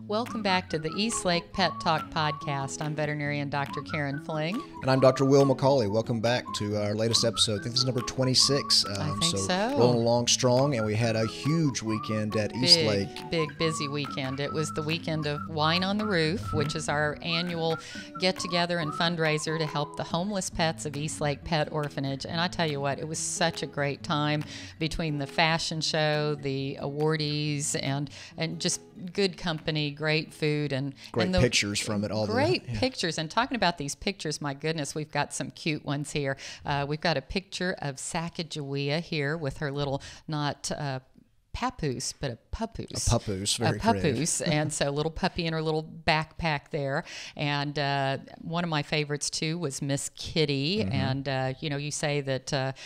Welcome back to the East Lake Pet Talk podcast. I'm veterinarian Dr. Karen Fling. And I'm Dr. Will McCauley. Welcome back to our latest episode. I think this is number 26. I think so. Rolling along strong, and we had a huge weekend at East Lake. Big, busy weekend. It was the weekend of Wine on the Roof, which is our annual get-together and fundraiser to help the homeless pets of East Lake Pet Orphanage. And I tell you what, it was such a great time between the fashion show, the awardees, and just good company, great food, and the pictures from it all. Great pictures. And talking about these pictures, my goodness, we've got some cute ones here. We've got a picture of Sacagawea here with her little, not papoose, but a papoose. A papoose, very papoose. And so a little puppy in her little backpack there. And one of my favorites, too, was Miss Kitty. Mm-hmm. And, you say that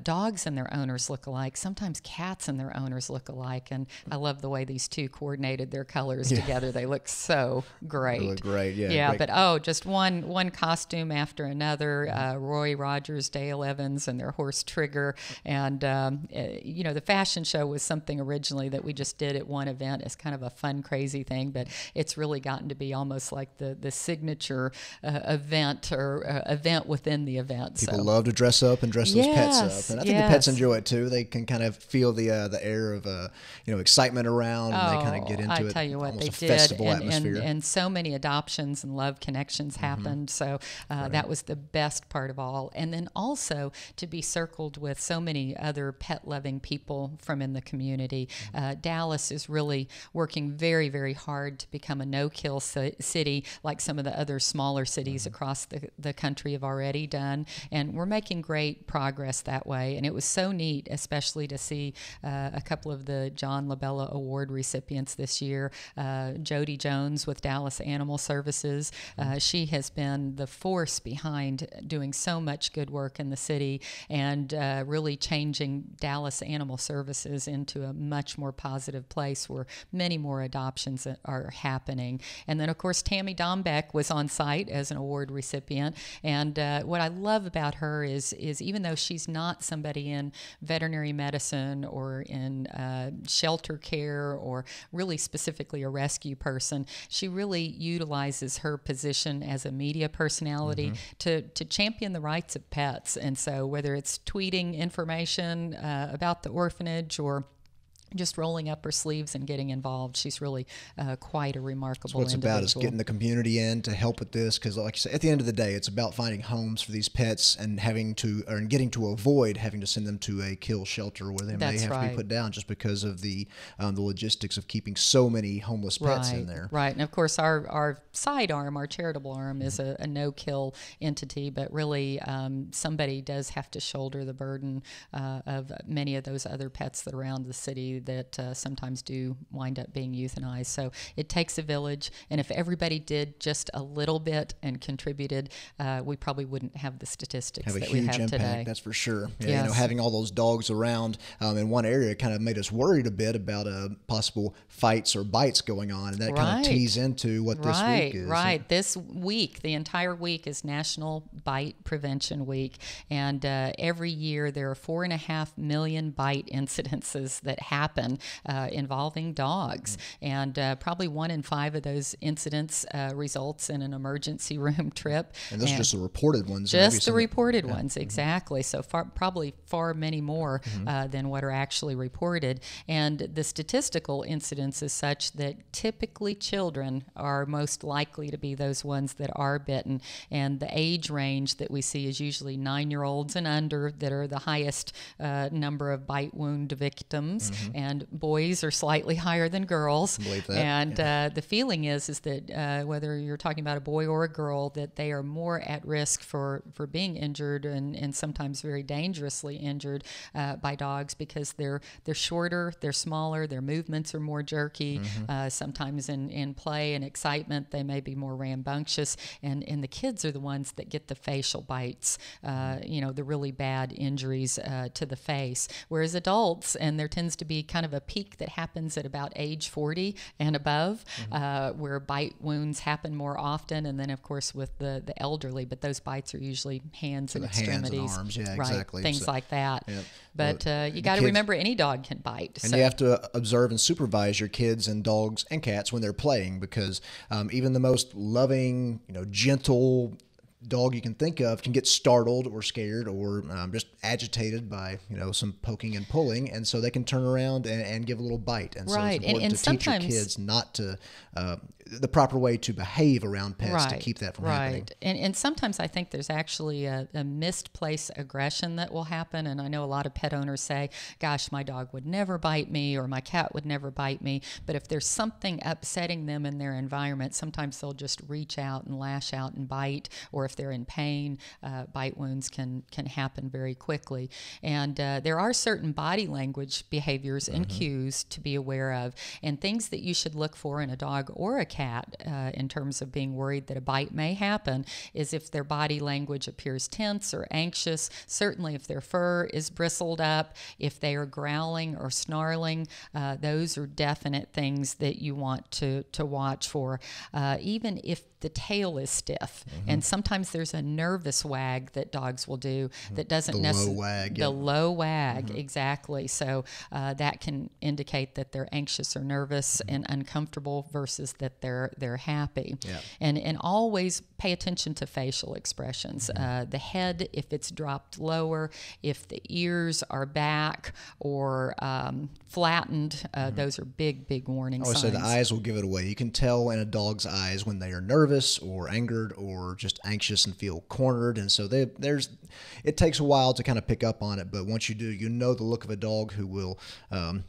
dogs and their owners look alike. Sometimes cats and their owners look alike. And I love the way these two coordinated their colors together. They look so great. They look great, yeah. Yeah, great. But, just one costume after another. Roy Rogers, Dale Evans, and their horse Trigger. And, the fashion show was something originally that we just did at one event as kind of a fun, crazy thing, but it's really gotten to be almost like the signature event or event within the event. People love to dress up and dress those pets up, and I think the pets enjoy it too. They can kind of feel the air of excitement around, and they kind of get into it. I tell you what, they did, festival atmosphere. And so many adoptions and love connections happened. So that was the best part of all. And then also to be circled with so many other pet-loving people from in the community. Dallas is really working very, very hard to become a no-kill city like some of the other smaller cities across the country have already done. And we're making great progress that way. And it was so neat, especially to see a couple of the John LaBella Award recipients this year. Jody Jones with Dallas Animal Services. She has been the force behind doing so much good work in the city and really changing Dallas Animal Services into a much more positive place where many more adoptions are happening. And then, of course, Tammy Dombeck was on site as an award recipient. And what I love about her is even though she's not somebody in veterinary medicine or in shelter care or really specifically a rescue person, she really utilizes her position as a media personality to champion the rights of pets. And so whether it's tweeting information about the orphanage or just rolling up her sleeves and getting involved, she's really quite a remarkable individual. That's what it's about, is getting the community in to help with this, because like you said, at the end of the day, it's about finding homes for these pets and getting to avoid having to send them to a kill shelter where they may have to be put down just because of the logistics of keeping so many homeless pets in there. Right, and of course our sidearm, our charitable arm, is a no-kill entity, but really somebody does have to shoulder the burden of many of those other pets that are around the city that sometimes do wind up being euthanized. So it takes a village, and if everybody did just a little bit and contributed, we probably wouldn't have the statistics that we have today. Have a huge impact, that's for sure. Yeah, having all those dogs around in one area kind of made us worried a bit about possible fights or bites going on, and that kind of tees into what this week is. Right. This week, the entire week, is National Bite Prevention Week, and every year there are 4.5 million bite incidences that happen involving dogs, and probably 1 in 5 of those incidents results in an emergency room trip. And those are just the reported ones. Just the reported ones, exactly. So probably far many more than what are actually reported. And the statistical incidence is such that typically children are most likely to be those ones that are bitten. And the age range that we see is usually 9-year-olds and under that are the highest number of bite wound victims. And boys are slightly higher than girls. I believe that. And the feeling is that whether you're talking about a boy or a girl, that they are more at risk for being injured and sometimes very dangerously injured by dogs because they're shorter, they're smaller, their movements are more jerky. Sometimes in play and excitement, they may be more rambunctious. And the kids are the ones that get the facial bites, the really bad injuries to the face. Whereas adults, and there tends to be kind of a peak that happens at about age 40 and above, where bite wounds happen more often. And then, of course, with the elderly, but those bites are usually hands and extremities. Hands and arms, yeah, right, exactly. Things like that. Yeah. But you got to remember, any dog can bite. And you have to observe and supervise your kids and dogs and cats when they're playing, because even the most loving, gentle dog you can think of can get startled or scared or just agitated by some poking and pulling, and so they can turn around and give a little bite. And so it's important to teach your kids not to the proper way to behave around pets to keep that from happening. And sometimes I think there's actually a misplaced aggression that will happen. And I know a lot of pet owners say, gosh, my dog would never bite me, or my cat would never bite me. But if there's something upsetting them in their environment, sometimes they'll just reach out and lash out and bite. Or if they're in pain, bite wounds can happen very quickly. And there are certain body language behaviors and cues to be aware of, and things that you should look for in a dog or a cat in terms of being worried that a bite may happen is if their body language appears tense or anxious. Certainly if their fur is bristled up, if they are growling or snarling, those are definite things that you want to watch for. Even if the tail is stiff, and sometimes there's a nervous wag that dogs will do that doesn't necessarily... The low wag, exactly. So that can indicate that they're anxious or nervous and uncomfortable versus that they're happy. And always pay attention to facial expressions. The head, if it's dropped lower, if the ears are back or flattened, those are big warning signs. I always say the eyes will give it away. You can tell in a dog's eyes when they are nervous or angered or just anxious and feel cornered, and so it takes a while to kind of pick up on it, but once you do, you know the look of a dog who will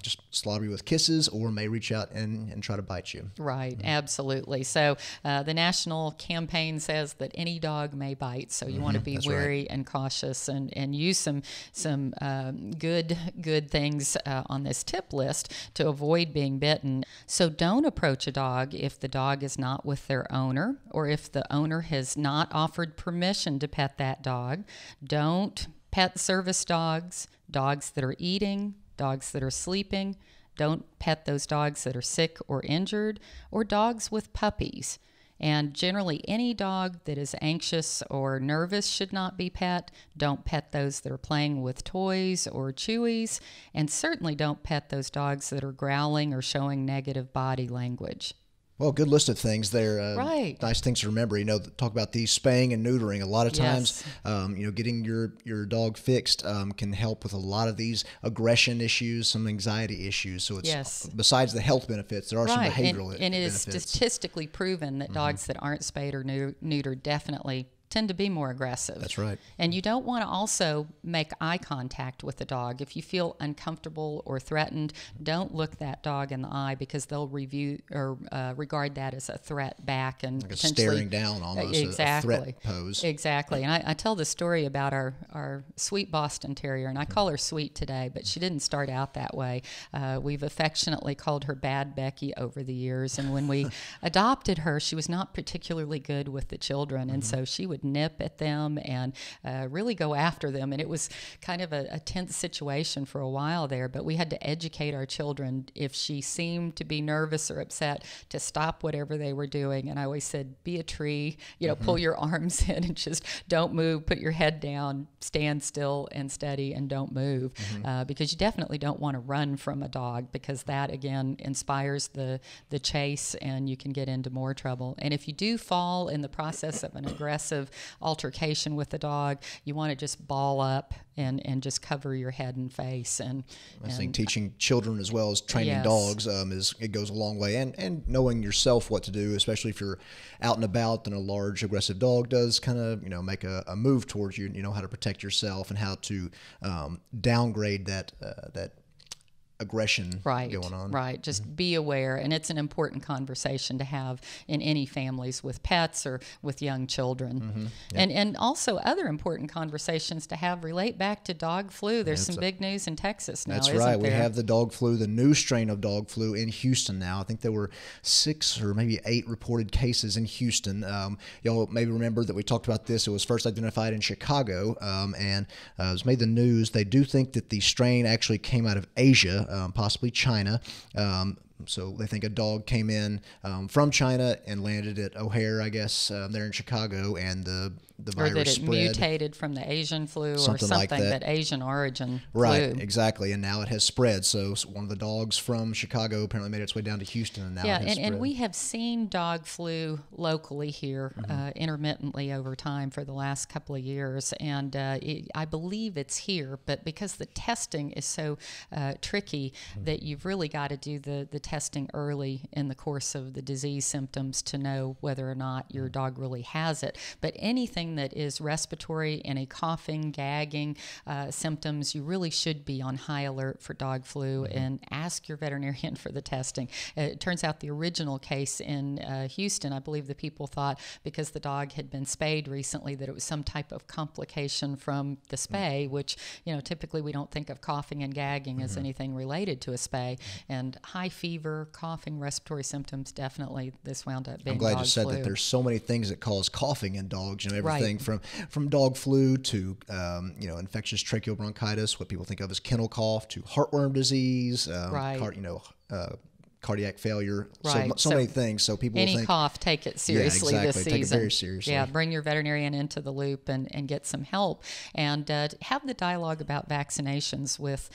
just slobber you with kisses or may reach out and try to bite you. Right, absolutely. So the national campaign says that any dog may bite, so you want to be wary and cautious and use some good things on this tip list to avoid being bitten. So don't approach a dog if the dog is not with their owner, or if the owner has not offered permission to pet that dog. Don't pet service dogs, dogs that are eating, dogs that are sleeping. Don't pet those dogs that are sick or injured, or dogs with puppies. And generally, any dog that is anxious or nervous should not be pet. Don't pet those that are playing with toys or chewies. And certainly don't pet those dogs that are growling or showing negative body language. Well, good list of things there. Right. Nice things to remember. Talk about these spaying and neutering. A lot of times, getting your dog fixed can help with a lot of these aggression issues, some anxiety issues. So it's besides the health benefits, there are some behavioral benefits. And it is statistically proven that dogs that aren't spayed or neutered definitely tend to be more aggressive. That's right. And you don't want to also make eye contact with the dog. If you feel uncomfortable or threatened, don't look that dog in the eye, because they'll regard that as a threat back, and like potentially staring down, almost a threat pose. Exactly. And I tell the story about our sweet Boston Terrier, and I call her Sweet today, but she didn't start out that way. We've affectionately called her Bad Becky over the years, and when we adopted her, she was not particularly good with the children, and so she would nip at them and really go after them. And it was kind of a tense situation for a while there, but we had to educate our children, if she seemed to be nervous or upset, to stop whatever they were doing. And I always said, be a tree, pull your arms in and just don't move, put your head down, stand still and steady, and don't move, because you definitely don't want to run from a dog, because that again inspires the chase, and you can get into more trouble. And if you do fall in the process of an aggressive altercation with the dog, you want to just ball up and just cover your head and face. And I think teaching children as well as training dogs it goes a long way, and knowing yourself what to do, especially if you're out and about and a large aggressive dog does kind of make a move towards you. You know how to protect yourself and how to downgrade that aggression going on. Right. Just be aware. And it's an important conversation to have in any families with pets or with young children. And also other important conversations to have relate back to dog flu. There's some big news in Texas now, isn't there? We have the dog flu, the new strain of dog flu in Houston now. I think there were 6 or maybe 8 reported cases in Houston. Y'all maybe remember that we talked about this. It was first identified in Chicago, and it was made the news. They do think that the strain actually came out of Asia. possibly China. So they think a dog came in from China and landed at O'Hare, I guess, there in Chicago, and the virus or that it spread. Mutated from the Asian flu Something or like something that. Asian origin Right, flu. exactly, and now it has spread. So one of the dogs from Chicago apparently made its way down to Houston, and now it has spread. And we have seen dog flu locally here intermittently over time for the last couple of years, and I believe it's here, but because the testing is so tricky that you've really got to do the testing early in the course of the disease symptoms to know whether or not your dog really has it. But anything that is respiratory, any coughing, gagging symptoms, you really should be on high alert for dog flu and ask your veterinarian for the testing. It turns out the original case in Houston, I believe the people thought because the dog had been spayed recently that it was some type of complication from the spay, which, typically we don't think of coughing and gagging as anything related to a spay. And high fever, coughing, respiratory symptoms, definitely this wound up being I'm glad dog you said flu. that there's so many things that cause coughing in dogs, everything from dog flu to, infectious tracheal bronchitis, what people think of as kennel cough, to heartworm disease, cardiac failure, so many things. So people any think, cough, take it seriously this season. Take it very seriously. Yeah, bring your veterinarian into the loop and get some help, and have the dialogue about vaccinations with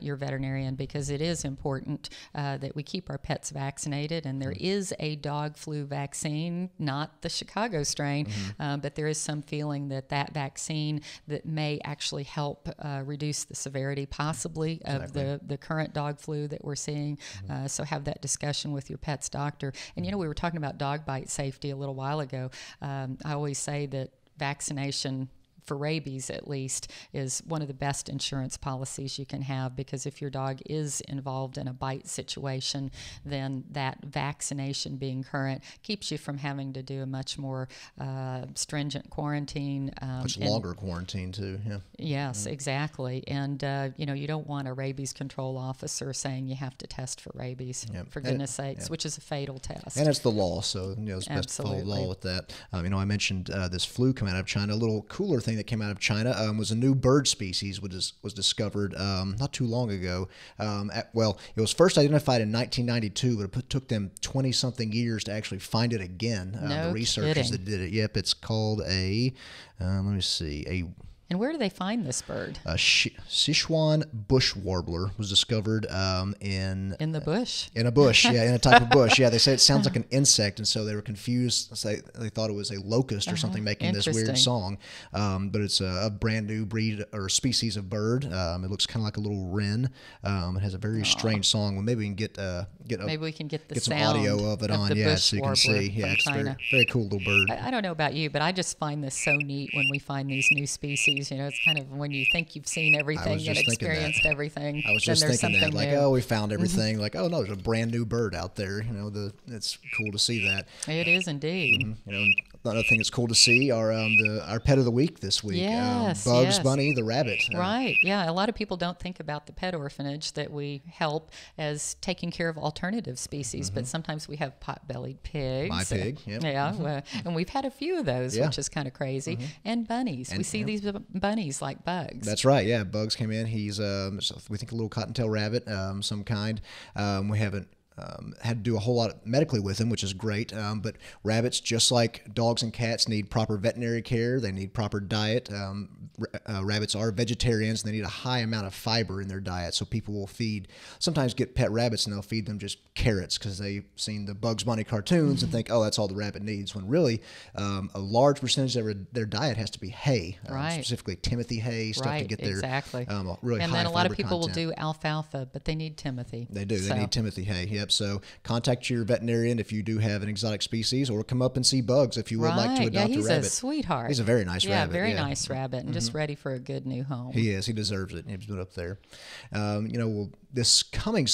your veterinarian, because it is important that we keep our pets vaccinated. And there is a dog flu vaccine, not the Chicago strain, but there is some feeling that vaccine that may actually help reduce the severity possibly of the current dog flu that we're seeing. So have that discussion with your pet's doctor. And we were talking about dog bite safety a little while ago. I always say that vaccination for rabies, at least, is one of the best insurance policies you can have, because if your dog is involved in a bite situation, then that vaccination being current keeps you from having to do a much more stringent quarantine. Much longer quarantine, too. Yeah. Yes, exactly. And, you don't want a rabies control officer saying you have to test for rabies, for goodness sakes, which is a fatal test. And it's the law, so it's best to follow the law with that. I mentioned this flu coming out of China. A little cooler thing that came out of China was a new bird species was discovered not too long ago. It was first identified in 1992, but it took them 20-something years to actually find it again. The researchers that did it. Yep, it's called And where do they find this bird? Sichuan bush warbler was discovered in the bush. In a bush, in a type of bush. Yeah, they say it sounds like an insect, and so they were confused. They thought it was a locust or something making this weird song. But it's a brand new breed or species of bird. It looks kind of like a little wren. It has a very strange song. Well, maybe we can get some audio of it on, so you can see. Yeah, it's very, very cool little bird. I don't know about you, but I just find this so neat when we find these new species. It's kind of when you think you've seen everything and experienced everything. I was just thinking that, like, we found everything. Like, oh no, there's a brand new bird out there. It's cool to see that. It is indeed. Another thing that's cool to see are our pet of the week this week. Yes, Bugs Bunny, the rabbit. Right. Yeah. A lot of people don't think about the pet orphanage that we help as taking care of alternative species, but sometimes we have pot-bellied pigs. My pig. Yep. Yeah. And we've had a few of those, which is kind of crazy. And bunnies. We see these bunnies like Bugs. That's right. Yeah. Bugs came in. He's we think a little cottontail rabbit, some kind. We haven't had to do a whole lot medically with him, which is great. But rabbits, just like dogs and cats, need proper veterinary care. They need proper diet. Rabbits are vegetarians, and they need a high amount of fiber in their diet. So people will sometimes get pet rabbits, and they'll feed them just carrots because they've seen the Bugs Bunny cartoons and think, oh, that's all the rabbit needs. When really, a large percentage of their diet has to be hay, specifically Timothy hay, stuff to get their really high fiber content. And then a lot of people will do alfalfa, but they need Timothy. They do. They need Timothy hay. Yep. So contact your veterinarian if you do have an exotic species, or come up and see Bugs if you would like to adopt a rabbit. He's a sweethart. He's a very nice rabbit. Yeah, very nice rabbit, and just ready for a good new home. He is. He deserves it. He's been up there. This coming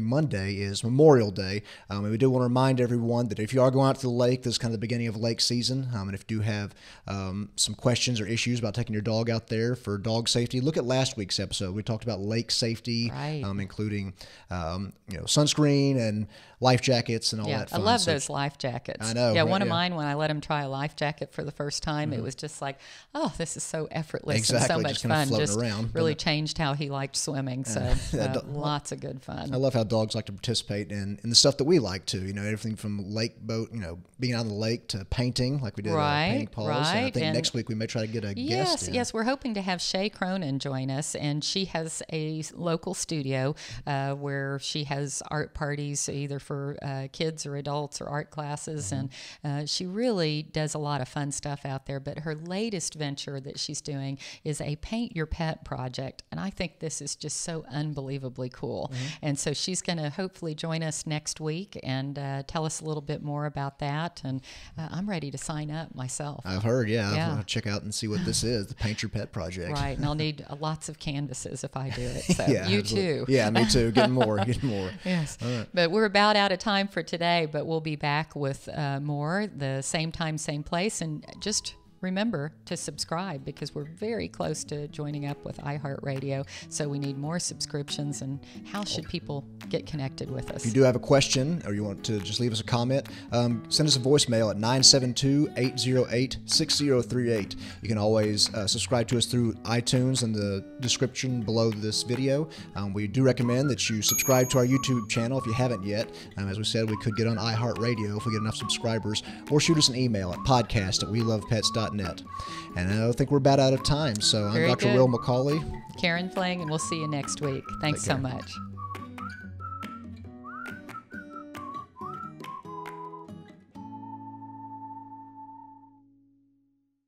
Monday is Memorial Day. And we do want to remind everyone that if you are going out to the lake, this is kind of the beginning of lake season. And if you do have some questions or issues about taking your dog out there for dog safety, look at last week's episode. We talked about lake safety, including sunscreen screen and life jackets and all that fun. I love those life jackets. I know. Yeah, right? one of mine, when I let him try a life jacket for the first time, it was just like, oh, this is so effortless and so much fun. Just around, really changed how he liked swimming. So lots of good fun. I love how dogs like to participate in the stuff that we like to. Everything from lake boat, being out on the lake to painting, like we did painting paws. Right. And I think next week we may try to get a guest in. Yes, we're hoping to have Shay Cronin join us, and she has a local studio where she has art parties either for kids or adults or art classes, and she really does a lot of fun stuff out there. But her latest venture that she's doing is a Paint Your Pet project, and I think this is just so unbelievably cool. And so she's going to hopefully join us next week and tell us a little bit more about that, and I'm ready to sign up myself. I've heard, I'll check out and see what this is, the Paint Your Pet project. Right, and I'll need lots of canvases if I do it. So you too. Yeah, me too. Getting more. Yes. All right. But we're about out of time for today, but we'll be back with more the same time, same place, and just remember to subscribe because we're very close to joining up with iHeartRadio, so we need more subscriptions. And how should people get connected with us? If you do have a question or you want to just leave us a comment, send us a voicemail at 972-808-6038. You can always subscribe to us through iTunes in the description below this video. We do recommend that you subscribe to our YouTube channel if you haven't yet. As we said, we could get on iHeartRadio if we get enough subscribers, or shoot us an email at podcast@welovepets.net. And I think we're about out of time, so I'm Dr. Will McCauley. Karen Fling, and we'll see you next week. Thanks so much.